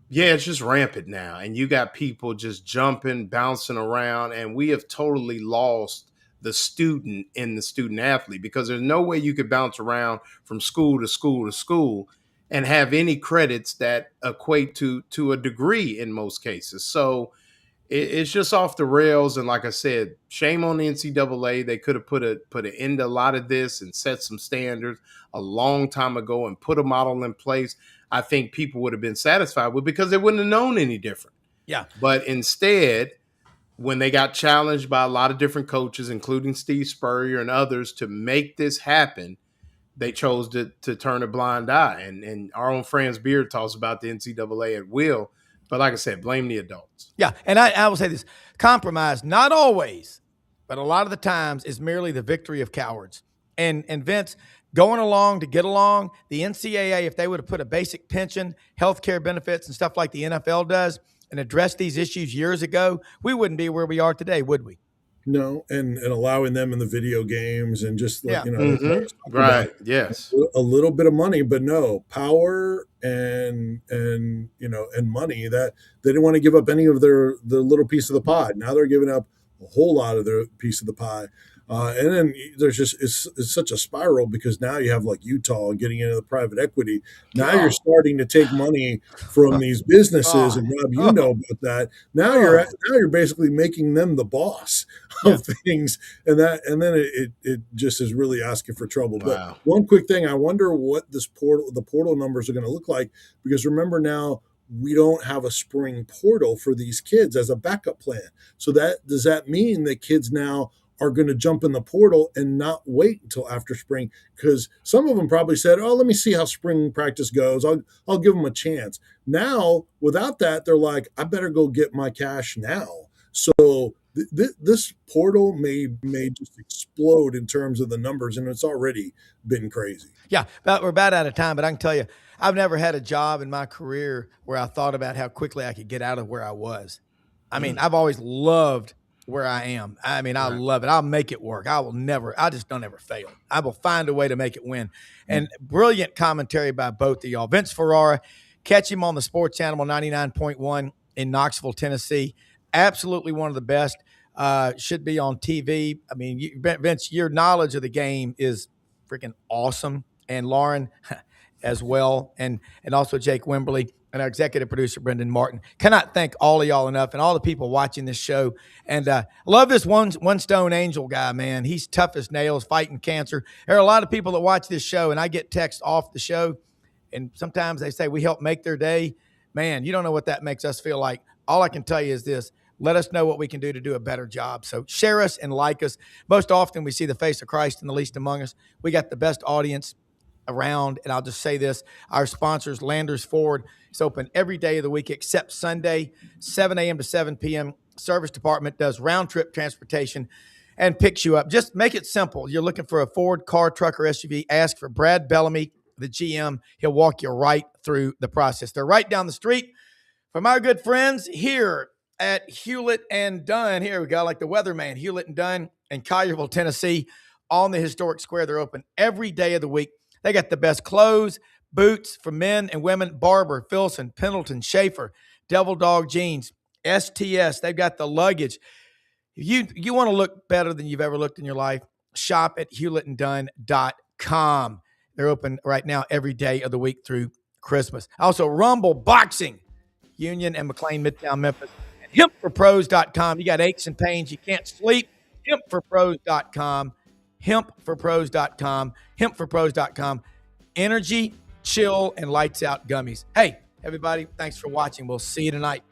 yeah, it's just rampant now. And you got people just jumping, bouncing around, and we have totally lost the student in the student athlete, because there's no way you could bounce around from school to school to school and have any credits that equate to a degree in most cases. So it's just off the rails. And like I said, shame on the NCAA. They could have put an end to a lot of this and set some standards a long time ago and put a model in place I think people would have been satisfied with, because they wouldn't have known any different. Yeah. But instead, when they got challenged by a lot of different coaches, including Steve Spurrier and others, to make this happen, they chose to turn a blind eye. And our own Franz Beard talks about the NCAA at will. But like I said, blame the adults. Yeah, and I will say this. Compromise, not always, but a lot of the times, is merely the victory of cowards. And Vince, going along to get along. The NCAA, if they would have put a basic pension, healthcare benefits, and stuff like the NFL does and addressed these issues years ago, we wouldn't be where we are today, would we? No, and allowing them in the video games and just like, Yeah. Right. Yes. a little bit of money, but no power and money, that they didn't want to give up any of the little piece of the pie. Now they're giving up a whole lot of their piece of the pie. And then there's just it's such a spiral, because now you have like Utah getting into the private equity. Now you're starting to take money from these businesses, and Rob, you know about that. Now you're basically making them the boss of things, and then it just is really asking for trouble. Wow. But one quick thing, I wonder what the portal numbers are going to look like, because remember now, we don't have a spring portal for these kids as a backup plan. So does that mean that kids now are going to jump in the portal and not wait until after spring? Because some of them probably said, oh, let me see how spring practice goes. I'll give them a chance. Now, without that, they're like, I better go get my cash now. So this portal may just explode in terms of the numbers, and it's already been crazy. Yeah, we're about out of time, but I can tell you, I've never had a job in my career where I thought about how quickly I could get out of where I was. I mean, I've always loved where I am. I mean, I love it. I'll make it work. I just don't ever fail. I will find a way to make it win. And brilliant commentary by both of y'all. Vince Ferrara, catch him on the Sports Animal 99.1 in Knoxville, Tennessee. Absolutely one of the best. Should be on TV. I mean, Vince, your knowledge of the game is freaking awesome. And Loren as well. And also Jake Wimberly and our executive producer, Brenden Martin. Cannot thank all of y'all enough, and all the people watching this show. And love this one stone angel guy, man. He's tough as nails, fighting cancer. There are a lot of people that watch this show, and I get texts off the show, and sometimes they say we help make their day. Man, you don't know what that makes us feel like. All I can tell you is this: let us know what we can do to do a better job. So share us and like us. Most often we see the face of Christ in the least among us. We got the best audience around. And I'll just say this: our sponsors, Landers Ford, is open every day of the week except Sunday, 7 a.m. to 7 p.m. Service department does round trip transportation and picks you up. Just make it simple. You're looking for a Ford car, truck, or SUV, ask for Brad Bellamy, the GM. He'll walk you right through the process. They're right down the street from our good friends here at Hewlett and Dunn. Here we go, like the weatherman, Hewlett and Dunn in Collierville, Tennessee, on the historic square. They're open every day of the week. They got the best clothes, boots for men and women: Barber, Filson, Pendleton, Schaefer, Devil Dog Jeans, STS. They've got the luggage. If you want to look better than you've ever looked in your life, shop at hewlettanddunn.com. They're open right now every day of the week through Christmas. Also, Rumble Boxing, Union and McLean, Midtown Memphis. And hempforpros.com. You got aches and pains, you can't sleep. Hempforpros.com. Hempforpros.com. Hempforpros.com. Energy, chill, and lights out gummies. Hey, everybody, thanks for watching. We'll see you tonight.